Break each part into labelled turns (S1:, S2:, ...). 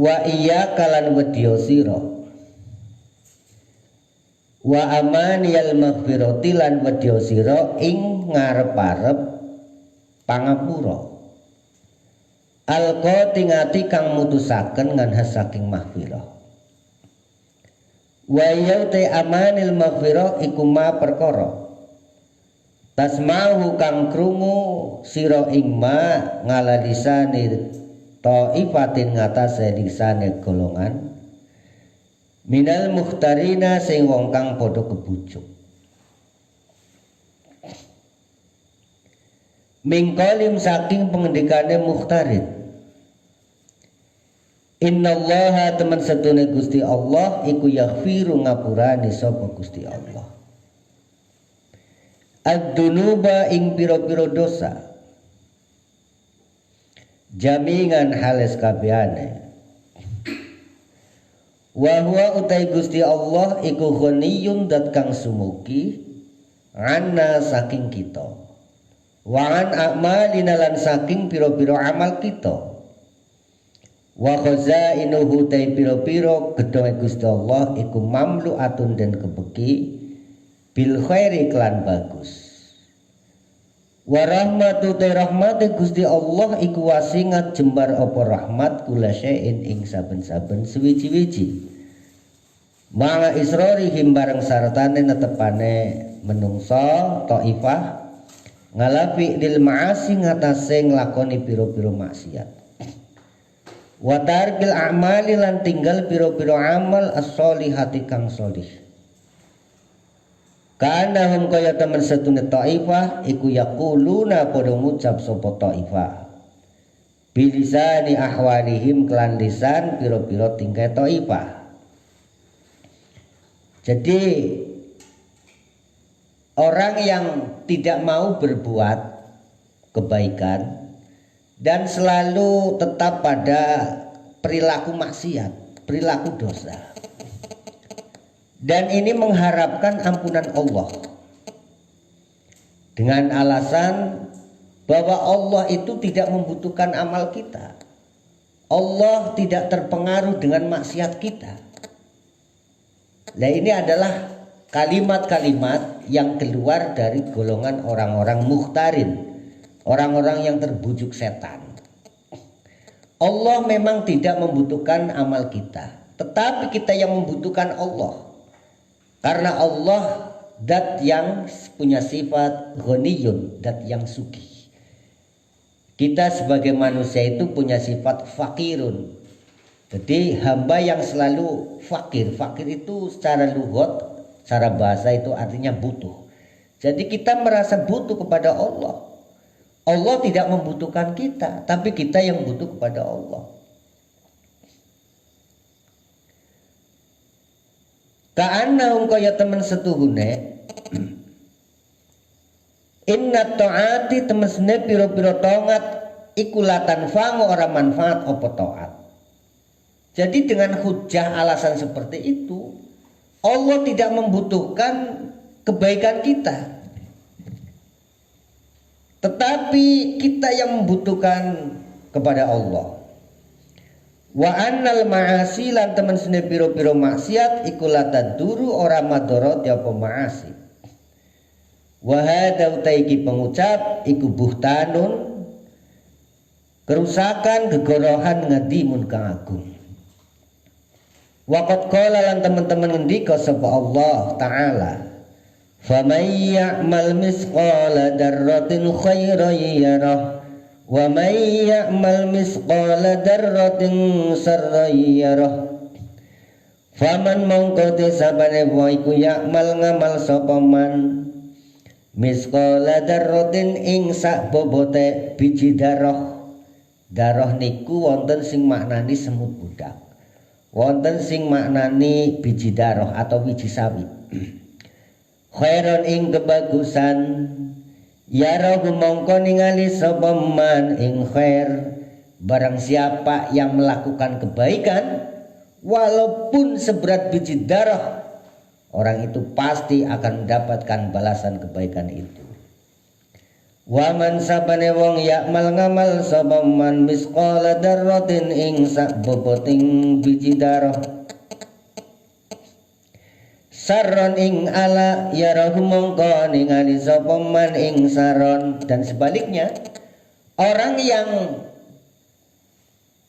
S1: Wa iya kalan wedya sira wa amaniyal maghfirati lan wedya sira ing ngarep-arep pangapura alqa tingati kang mutusaken nganha saking maghfirah. Wa yauti amanil maghfirah iku ma perkara tasma'u kang krungu sira ing ma ngala lisane ta'ifatin ngatasé lisane golongan minal mukhtarina sing wong kang padha kebujuk mingkolim saking pengendikane mukhtarin. Innallaha teman setune Gusti Allah iku yaghfiru ngapurani sapa Gusti Allah ad-dunuba ing pira-pira dosa jamingan hales kabehane. Wa huwa utai Gusti Allah iku ghaniyun dat kang sumugi anna saking kita wa an a'malina lan saking pira-pira amal kita. Wa khazainuhu tai pira-pira gedhe Gusti Allah iku mamlu'atun dan kebeki bil khairi klan bagus. Wa rahmatu ta rahmate Gusti Allah iku wasingat jembar apa rahmat kula syai'in ing saben-saben suwiji-wiji. Manga israrihim bareng sartane netepane menungso taifah ngalafi lil ma'asi ngatasé nglakoni pira-pira maksiat. Wa tarkil a'mali lan tinggal pira-pira amal as-solihati kang solih. Kana hum kaya temen setune taifah iku yaquluna padha ngucap sapa taifah bilisani ahwalihim kelan lisan pira-pira tingkah taifah. Jadi orang yang tidak mau berbuat kebaikan dan selalu tetap pada perilaku maksiat, perilaku dosa. Dan ini mengharapkan ampunan Allah dengan alasan bahwa Allah itu tidak membutuhkan amal kita. Allah tidak terpengaruh dengan maksiat kita. Nah, ini adalah kalimat-kalimat yang keluar dari golongan orang-orang mukhtarin, orang-orang yang terbujuk setan. Allah memang tidak membutuhkan amal kita, tetapi kita yang membutuhkan Allah. Karena Allah dat yang punya sifat ghaniyun, dat yang sugih. Kita sebagai manusia itu punya sifat fakirun. Jadi hamba yang selalu fakir. Fakir itu secara lughat, secara bahasa itu artinya butuh. Jadi kita merasa butuh kepada Allah. Allah tidak membutuhkan kita, tapi kita yang butuh kepada Allah. Ka'annahum kaya temen setuhune inna ta'ati temesne piro-piro taat iku latan fangu ora manfaat apa taat. Jadi dengan hujah alasan seperti itu Allah tidak membutuhkan kebaikan kita, tetapi kita yang membutuhkan kepada Allah. Wa annal ma'asi lan temen sene piro-piro maksiat iku lataduru ora madharat ya apa ma'asi. Wa hadza utaiki pengucap iku buhtanun kerusakan gegorohan ngadimun kang agung. Waqad qala lan teman-teman ngendika sapa Allah taala faman ya'mal misqala darratin khairan yarah wa may ya'mal misqala darratin sarran yarah. Faman mongko desabane wa iku ya'mal ngamal sapa man misqala darratin ing sak bobote biji darah. Darah niku wonten sing maknani semut budak, wonten sing maknani biji darah atau biji sawi. Khairon ing kebagusan ya roh mongko ningali sapa man ing khair, barang siapa yang melakukan kebaikan walaupun seberat biji darah, orang itu pasti akan mendapatkan balasan kebaikan itu. Wa man sabane wong yakmal ngamal sapa man misqala dzarratin ing sak boboting biji darah sarron ing ala yarahu mongko ningali sapa man ing saron. Dan sebaliknya, orang yang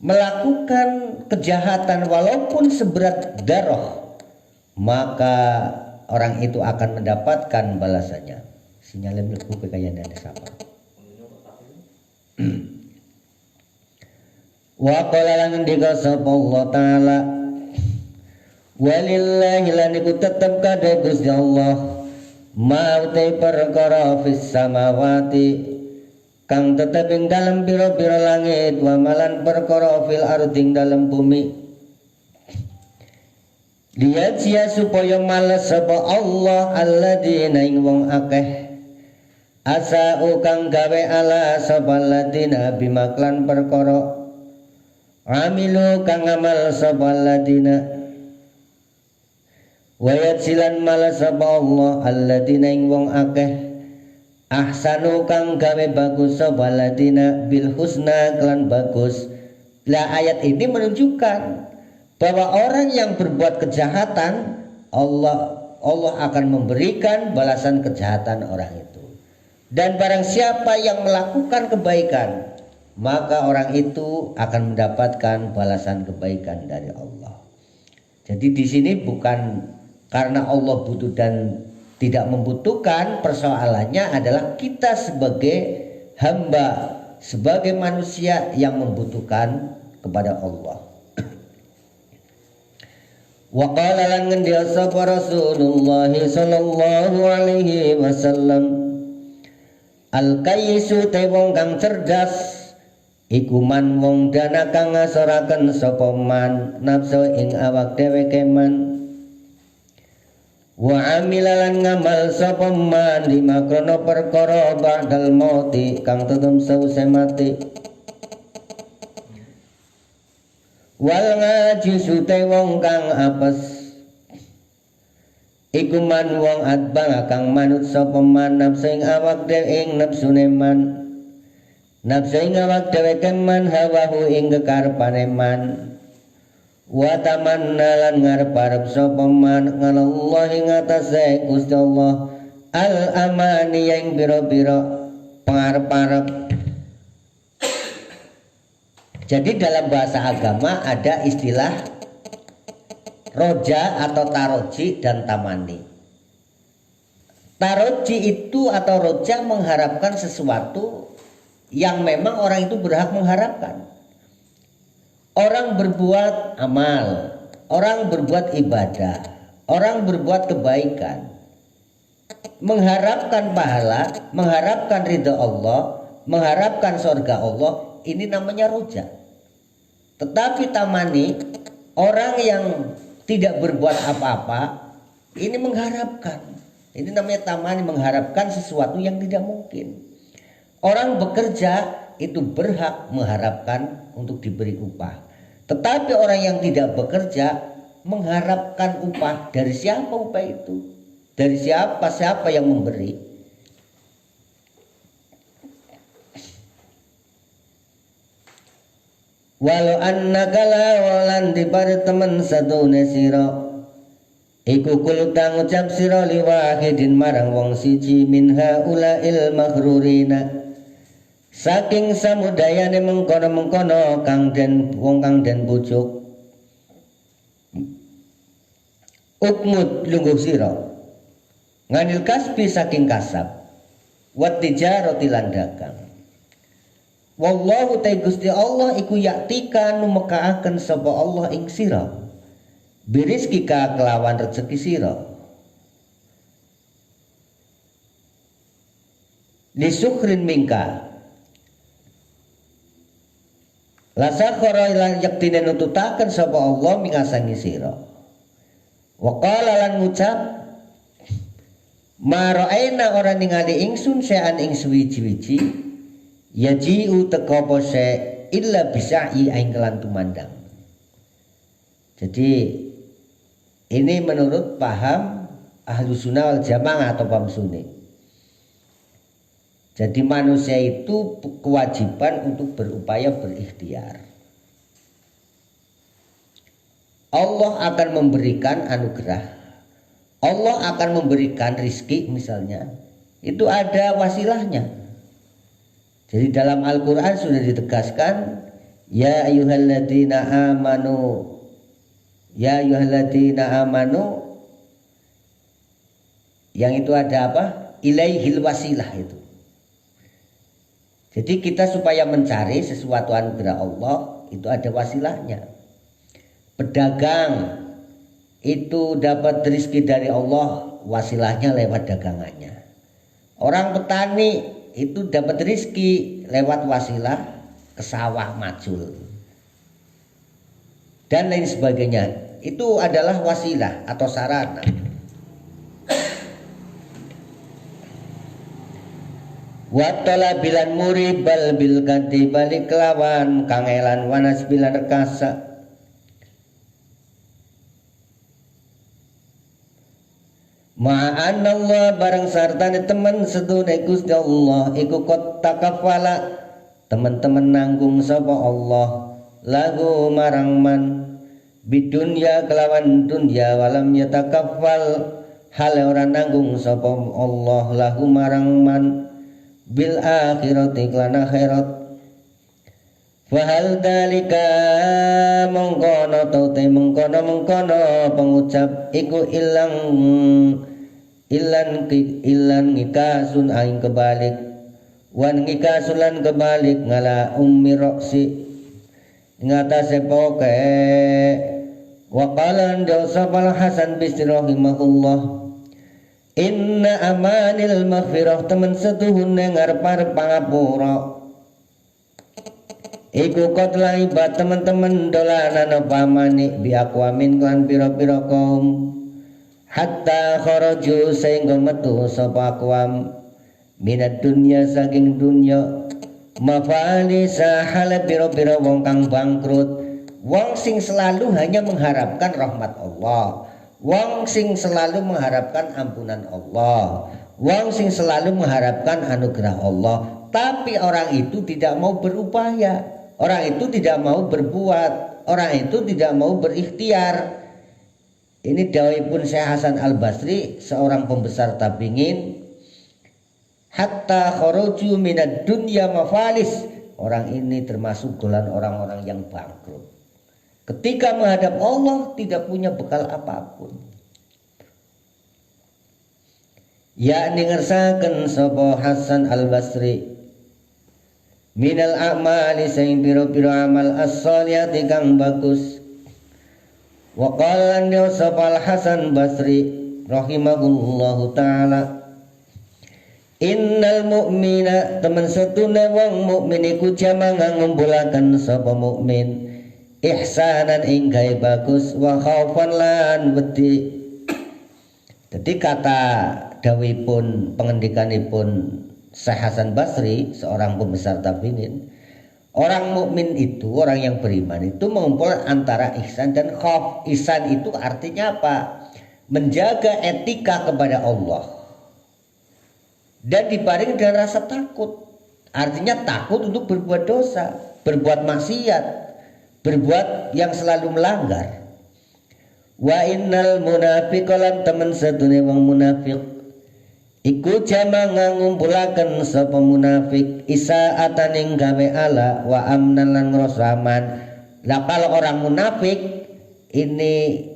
S1: melakukan kejahatan walaupun seberat darah, maka orang itu akan mendapatkan balasannya. Sinyalnya mlebu kekayaan dan sapa. Wa qala lan ndika sapa Allah taala, walillahi lan iku tetep kadhe Gusti Allah ma utai perkara fis samawati kang tetep ing dalem pira-pira langit, wa malan perkara fil arding dalem bumi. Liyajia supaya males sapa Allah alladzina ing wong akeh asa'u kang gawe ala sapa alladzina bimaklan perkara amilu kang amal sapa alladzina wayat silan males sapa Allah alladzina ing wong akeh ahsanu kang gawe bagus sapa alladzina bil husna kelan bagus. Lah ayat ini menunjukkan bahwa orang yang berbuat kejahatan Allah akan memberikan balasan kejahatan orang itu. Dan barang siapa yang melakukan kebaikan, maka orang itu akan mendapatkan balasan kebaikan dari Allah. Jadi di sini bukan karena Allah butuh dan tidak membutuhkan, persoalannya adalah kita sebagai hamba, sebagai manusia yang membutuhkan kepada Allah. Wa qala lan ngendiya sapa Rasulullah sallallahu alaihi wasallam, al-kayyisu te wong kang cerdas iku man wong dana kang ngasoraken sapa man nafsu ing awak dheweke man, wa amilalan ngamal sapa man lima krono perkara ba'dal mauti kang tetep sause mati, wal ngajisu te wong kang apes iku man wong adbang kang manut sapa man nafsu ing awak dhewe ing nafsune man, nafsu ing awak dheweke man hawahu ing kekarepane man, wa tamanna lan ngarep-arep sapa man ngalallahi ing atase Gusti Allah al amani ing pira-pira pangarep-arep. Jadi dalam bahasa agama ada istilah roja atau taroji dan tamani. Taroji itu atau roja mengharapkan sesuatu yang memang orang itu berhak mengharapkan. Orang berbuat amal, orang berbuat ibadah, orang berbuat kebaikan, mengharapkan pahala, mengharapkan ridha Allah, mengharapkan surga Allah, ini namanya roja. Tetapi tamani, orang yang tidak berbuat apa-apa, ini mengharapkan. Ini namanya tamani, mengharapkan sesuatu yang tidak mungkin. Orang bekerja itu berhak mengharapkan untuk diberi upah. Tetapi orang yang tidak bekerja mengharapkan upah. Dari siapa upah itu? Dari siapa yang memberi? Walau annaka lawalan dipare temen sadune sira iku kulta ngucap sira liwahidin marang wong siji minha ulail maghrurina saking samudayane mengkono-mengkono kang den wong kang den bujuk ukmud lungguh sira nganil kasbi saking kasab wat tijarati lan dagang. Wallahu ta Gusti Allah iku yaktika numekaaken sapa Allah ing sira birizkika kelawan rezeki sira lisukrin mingka lasakhara lan yaktine nututaken sapa Allah mingasangi sira wa qala lan ngucap maraina ora ningali ingsun sean ing suwiji-wiji yaji'u teka pose illa bisa'i aing kelan tumandang. Jadi ini menurut paham ahlu sunnah wal jamaah atau paham sunni. Jadi manusia itu kewajiban untuk berupaya berikhtiar. Allah akan memberikan anugerah, Allah akan memberikan rizki misalnya, itu ada wasilahnya. Jadi dalam Al-Quran sudah ditegaskan, ya ayyuhalladzina amanu, ya ayyuhalladzina amanu, yang itu ada apa? Ilaihil wasilah itu. Jadi kita supaya mencari sesuatu anugerah Allah itu ada wasilahnya. Pedagang itu dapat rezeki dari Allah, wasilahnya lewat dagangannya. Orang petani itu dapat rezeki lewat wasilah ke sawah macul dan lain sebagainya. Itu adalah wasilah atau sarana. Watala bilan muri bal bil ganti balik lawan kangelan wanas bilan rekasa. Ma'an Allah barang sartane teman sedune Gusti Allah iku kot takafala teman-teman nanggung sapa Allah lagu marang man bidunya kelawan dunya walam yatakafal hal ora nanggung sapa Allah lagu marang man bil akhirati lan akhirat. Fahal dalika mengkono taute mengkono pengucap iku ilan ngikasun aing kebalik wan ngikasulan kebalik ngala ummi roksi ngatase poke waqalan jawsabal Hasan Bisri rahimahullah inna amanil maghfirah temen setuhune ngarep-arep pangapura iku kot laibat teman-teman dolanan pamani bi aqwamin kan pira-pira kaum hatta kharaju sehingga metu sapa aqwam minad dunya saking dunya mafali sahala pira-pira wong kang bangkrut, wong sing selalu hanya mengharapkan rahmat Allah, wong sing selalu mengharapkan ampunan Allah, wong sing selalu mengharapkan anugerah Allah, tapi orang itu tidak mau berupaya, orang itu tidak mau berbuat, orang itu tidak mau berikhtiar. Ini dawuhipun Syekh Hasan Al-Basri, seorang pembesar tabi'in, hatta kharaju minad dunya mafalis. Orang ini termasuk golongan orang-orang yang bangkrut. Ketika menghadap Allah tidak punya bekal apapun. Yakni ngersaken sapa Hasan Al-Basri minal a'mali sing pira-pira amal as-sholihati kang bagus. Wa qala Al Hasan Basri rahimahullahu taala innal mu'mina temen setune wong mukmin iku jamang ngumpulaken sapa mukmin ihsanan ing gawe bagus wa khaufan lan wedi. Jadi kata dawuhipun pengendikanipun Syekh Hasan Basri, seorang pembesar tabi'in, orang mukmin itu, orang yang beriman itu mengumpul antara ihsan dan khauf. Ihsan itu artinya apa? Menjaga etika kepada Allah dan dibarengi dengan rasa takut. Artinya takut untuk berbuat dosa, berbuat maksiat, berbuat yang selalu melanggar. Wa innal munafiqalan temen sedune wong munafik iku jama ngumpulaken sapa munafik isaatan ing gawe ala wa amnan lan ngrasa aman. Lah kalau orang munafik ini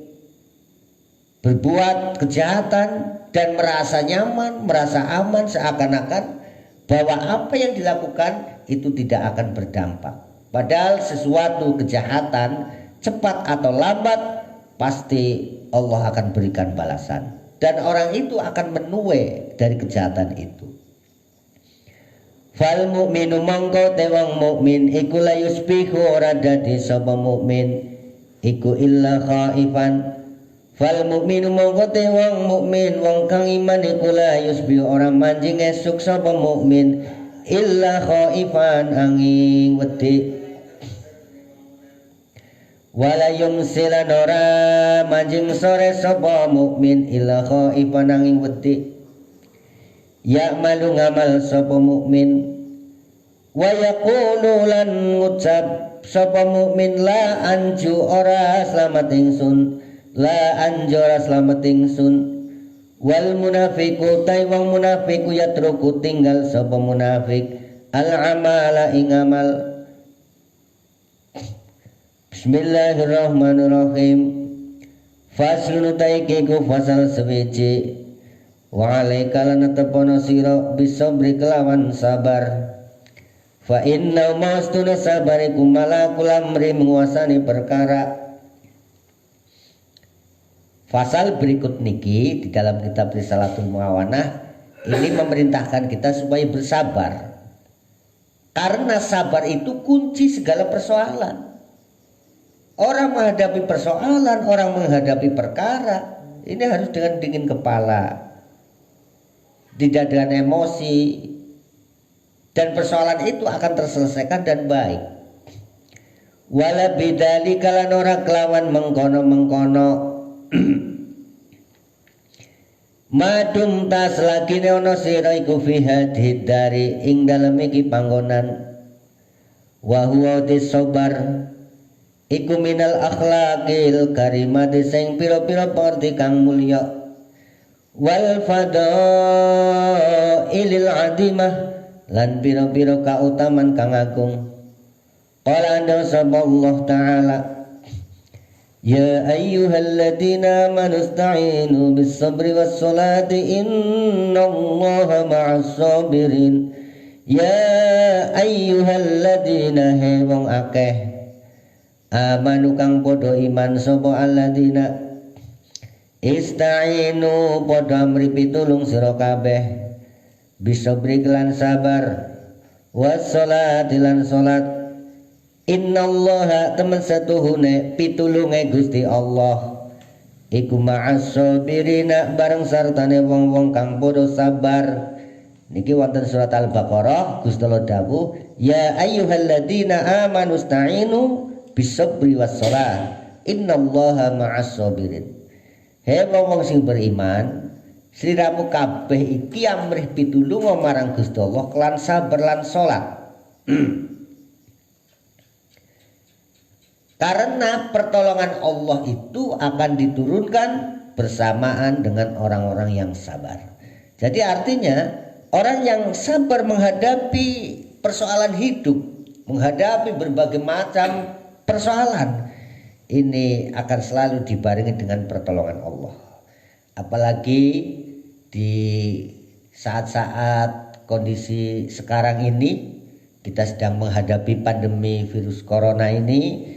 S1: berbuat kejahatan dan merasa nyaman, merasa aman, seakan-akan bahwa apa yang dilakukan itu tidak akan berdampak. Padahal sesuatu kejahatan cepat atau lambat pasti Allah akan berikan balasan. Dan orang itu akan menuai dari kejahatan itu. Fal mu'minu mongko te wong mukmin iku la yusbihu ora dadi sapa mukmin iku illa khaifan. Fal mu'minu mongko te wong mukmin wong kang iman iku la yusbihu ora manjing esuk sapa mukmin illa khaifan angin wedi. Wala yumsilan ora manjing sore sapa mukmin illa khaifan angin wedi. ya'malu ngamal sapa mukmin wa yaqulu lan ngucap sapa mukmin la anju ora slamet ingsun la anjora slamet ingsun wal munafiqu tai wong munafiku yatruku tinggal sapa munafik al amala ing amal. Bismillahirrahmanirrahim. Faslun taiki ku fasal sewiji wa alaika lan tepono sira bisabri kelawan sabar. Fa inna mastuna sabariku malakul amri menguasani perkara. Fasal berikut niki di dalam kitab Risalatul Muawanah ini memerintahkan kita supaya bersabar. Karena sabar itu kunci segala persoalan. Orang menghadapi persoalan, orang menghadapi perkara, ini harus dengan dingin kepala. Tidak dengan emosi. Dan persoalan itu akan terselesaikan dan baik. Wala bidali kalan ora kelawan mengkono-mengkono madum tas lagi neono sira iku fi hadhid dari ing dalem iki panggonan wa huwa disabar iku minal akhlaqil karimati sing pira-pira pengerti kang mulya wal fadailil adimah lan pira-pira kautaman kang agung. Qala anda sallallahu ta'ala ya ayyuhalladzina amanu ista'inu bis-sabri was-salati innallaha ma'as sabirin. Ya ayyuhalladzina he wong akeh amanu kang padha iman sapa alladzina ista'inu padha amri pitulung sira kabeh bisabri lan sabar was-salati lan salat. Innallaha temen satuhune pitulunge Gusti Allah iku ma'as sabirina bareng sartane wong-wong kang padha sabar. Niki wonten surat Al-Baqarah Gusti Allah dawuh ya ayyuhalladzina amanu ista'inu bisabri was-salat innallaha ma'as sabirin. He wong sing beriman sliramu kabeh iki amrih pitulung marang Gusti Allah kelan sabar lan salat. Karena pertolongan Allah itu akan diturunkan bersamaan dengan orang-orang yang sabar. Jadi artinya orang yang sabar menghadapi persoalan hidup, menghadapi berbagai macam persoalan, ini akan selalu dibarengi dengan pertolongan Allah. Apalagi di saat-saat kondisi sekarang ini kita sedang menghadapi pandemi virus corona ini.